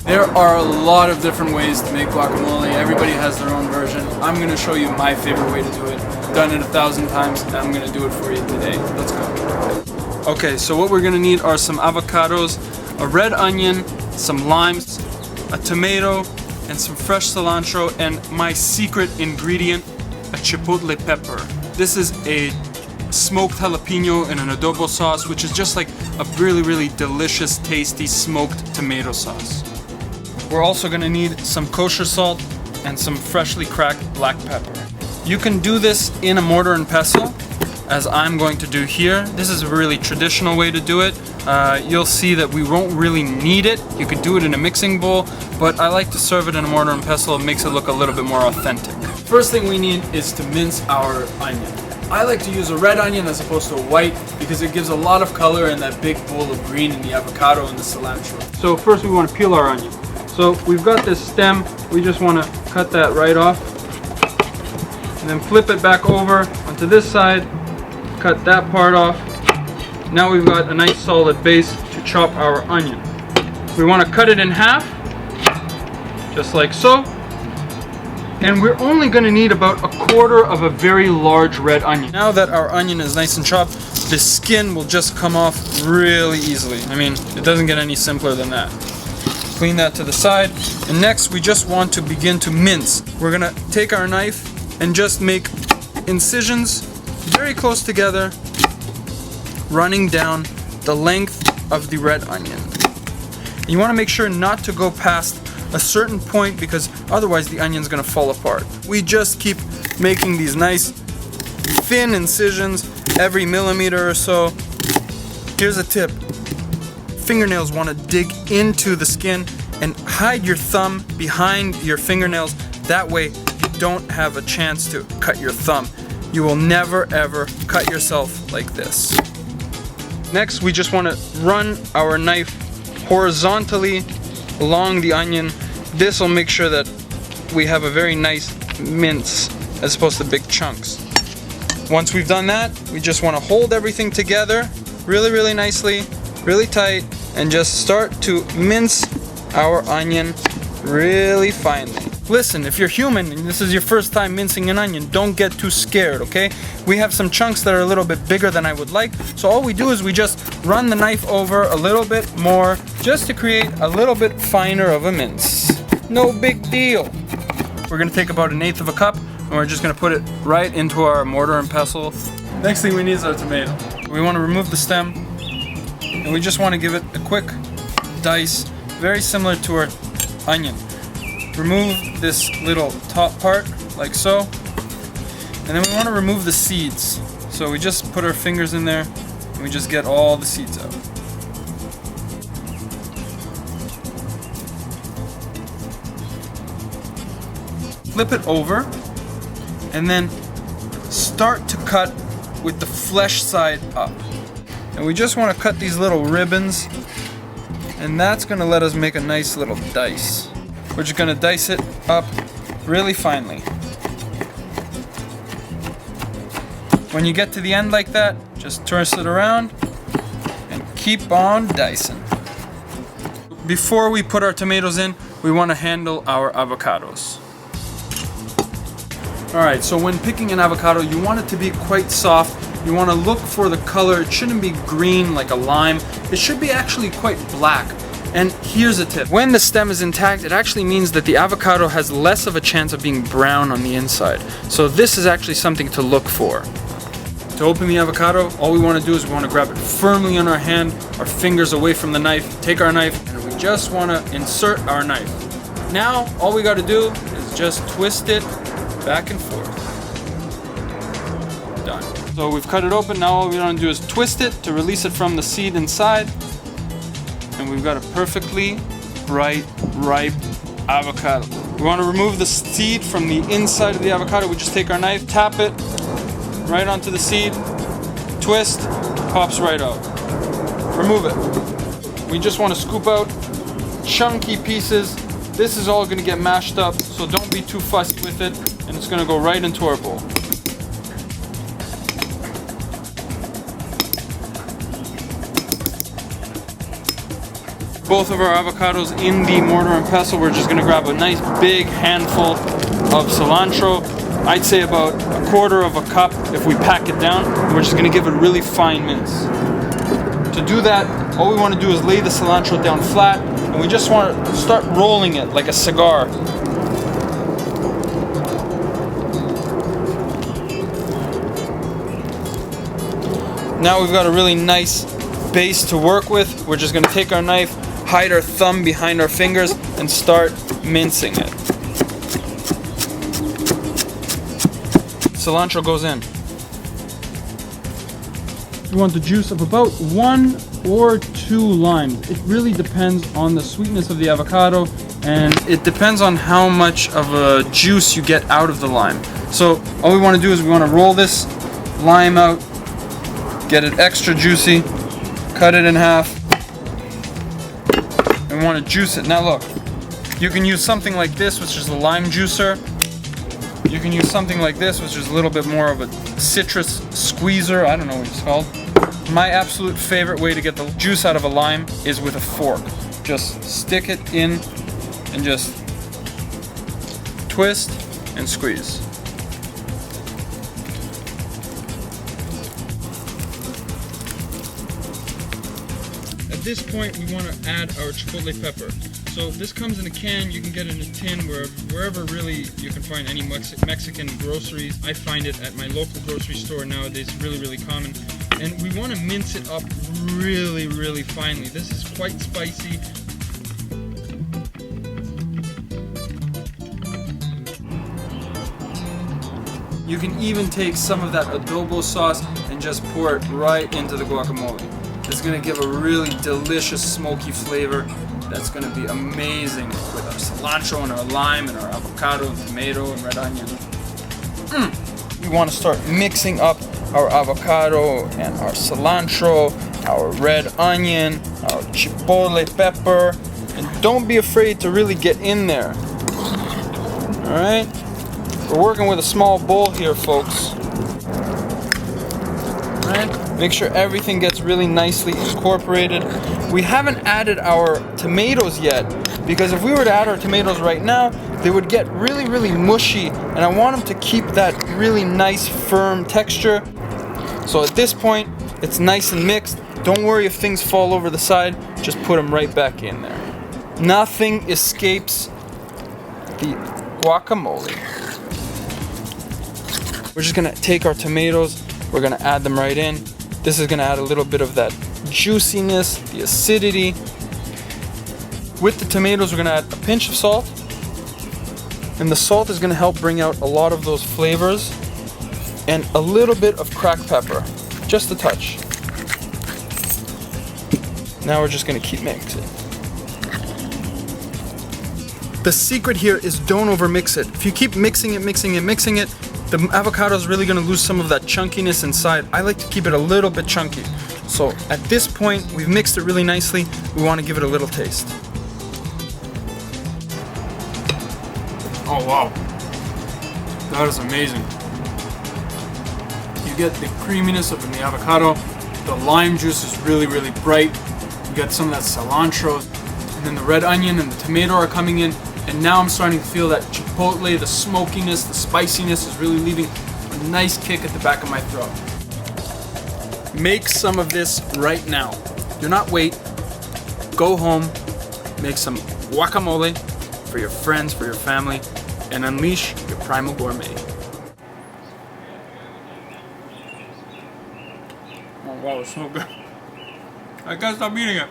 There are a lot of different ways to make guacamole. Everybody has their own version. I'm going to show you my favorite way to do it. I've done it 1,000 times and I'm going to do it for you today. Let's go. Okay, so what we're going to need are some avocados, a red onion, some limes, a tomato, and some fresh cilantro, and my secret ingredient, a chipotle pepper. This is a smoked jalapeno in an adobo sauce, which is just like a really delicious, tasty smoked tomato sauce. We're also gonna need some kosher salt and some freshly cracked black pepper. You can do this in a mortar and pestle, as I'm going to do here. This is a really traditional way to do it. You'll see that we won't really need it. You could do it in a mixing bowl, but I like to serve it in a mortar and pestle. It makes it look a little bit more authentic. First thing we need is to mince our onion. I like to use a red onion as opposed to a white because it gives a lot of color in that big bowl of green in the avocado and the cilantro. So first we want to peel our onion. So we've got this stem, we just want to cut that right off. And then flip it back over onto this side, cut that part off. Now we've got a nice solid base to chop our onion. We want to cut it in half, just like so. And we're only going to need about 1/4 of a very large red onion. Now that our onion is nice and chopped, the skin will just come off really easily. I mean, it doesn't get any simpler than that. Clean that to the side. And next, we just want to begin to mince. We're going to take our knife and just make incisions very close together, running down the length of the red onion. You want to make sure not to go past a certain point because otherwise the onion's gonna fall apart. We just keep making these nice thin incisions every millimeter or so. Here's a tip. Fingernails want to dig into the skin and hide your thumb behind your fingernails. That way you don't have a chance to cut your thumb. You will never ever cut yourself like this. Next, we just want to run our knife horizontally along the onion. This will make sure that we have a very nice mince as opposed to big chunks. Once we've done that, we just want to hold everything together really nicely, really tight, and just start to mince our onion really finely. Listen, if you're human and this is your first time mincing an onion, don't get too scared, okay? We have some chunks that are a little bit bigger than I would like, so all we do is we just run the knife over a little bit more just to create a little bit finer of a mince. No big deal. We're gonna take about 1/8 of a cup and we're just gonna put it right into our mortar and pestle. Next thing we need is our tomato. We want to remove the stem and we just want to give it a quick dice, very similar to our onion. Remove this little top part like so, and then we want to remove the seeds. So we just put our fingers in there and we just get all the seeds out. Flip it over and then start to cut with the flesh side up. And we just want to cut these little ribbons, and that's going to let us make a nice little dice. We're just going to dice it up really finely. When you get to the end like that, just twist it around and keep on dicing. Before we put our tomatoes in, we want to handle our avocados. Alright, so when picking an avocado, you want it to be quite soft. You want to look for the color. It shouldn't be green like a lime. It should be actually quite black. And here's a tip. When the stem is intact, it actually means that the avocado has less of a chance of being brown on the inside. So this is actually something to look for. To open the avocado, all we want to do is we want to grab it firmly on our hand, our fingers away from the knife, take our knife, and we just want to insert our knife. Now, all we got to do is just twist it back and forth. Done. So we've cut it open. Now all we want to do is twist it to release it from the seed inside. And we've got a perfectly ripe avocado. We want to remove the seed from the inside of the avocado. We just take our knife, tap it right onto the seed, twist, pops right out. Remove it. We just want to scoop out chunky pieces This is all gonna get mashed up, so don't be too fussy with it, and it's gonna go right into our bowl. Both of our avocados in the mortar and pestle. We're just gonna grab a nice big handful of cilantro. I'd say about a quarter of a cup if we pack it down. And we're just gonna give it a really fine mince. To do that, all we wanna do is lay the cilantro down flat, and we just wanna start rolling it like a cigar. Now we've got a really nice base to work with. We're just gonna take our knife, hide our thumb behind our fingers, and start mincing it. Cilantro goes in. You want the juice of about 1 or 2 limes. It really depends on the sweetness of the avocado, and it depends on how much of a juice you get out of the lime. So all we want to do is we want to roll this lime out, get it extra juicy, cut it in half, and we want to juice it. Now look, you can use something like this, which is a lime juicer. You can use something like this, which is a little bit more of a citrus squeezer. I don't know what it's called. My absolute favorite way to get the juice out of a lime is with a fork. Just stick it in and just twist and squeeze. At this point, we want to add our chipotle pepper. So this comes in a can. You can get it in a tin wherever really you can find any Mexican groceries. I find it at my local grocery store nowadays. It's really common. And we want to mince it up really finely. This is quite spicy. You can even take some of that adobo sauce and just pour it right into the guacamole. It's going to give a really delicious smoky flavor that's going to be amazing with our cilantro and our lime and our avocado and tomato and red onion. We want to start mixing up our avocado and our cilantro, our red onion, our chipotle pepper, and don't be afraid to really get in there. Alright? We're working with a small bowl here, folks. Alright? Make sure everything gets really nicely incorporated. We haven't added our tomatoes yet, because if we were to add our tomatoes right now, they would get really mushy, and I want them to keep that really nice firm texture. So at this point, it's nice and mixed. Don't worry if things fall over the side, just put them right back in there. Nothing escapes the guacamole. We're just gonna take our tomatoes, we're gonna add them right in. This is gonna add a little bit of that juiciness, the acidity. With the tomatoes, we're gonna add a pinch of salt, and the salt is gonna help bring out a lot of those flavors, and a little bit of cracked pepper, just a touch. Now we're just gonna keep mixing. The secret here is don't overmix it. If you keep mixing it, the avocado is really gonna lose some of that chunkiness inside. I like to keep it a little bit chunky. So at this point, we've mixed it really nicely. We wanna give it a little taste. Oh wow, that is amazing. You get the creaminess of the avocado, the lime juice is really bright, you get some of that cilantro, and then the red onion and the tomato are coming in, and now I'm starting to feel that chipotle, the smokiness, the spiciness is really leaving a nice kick at the back of my throat. Make some of this right now. Do not wait. Go home, make some guacamole for your friends, for your family, and unleash your primal gourmet. Oh wow, it's so good. I can't stop eating it.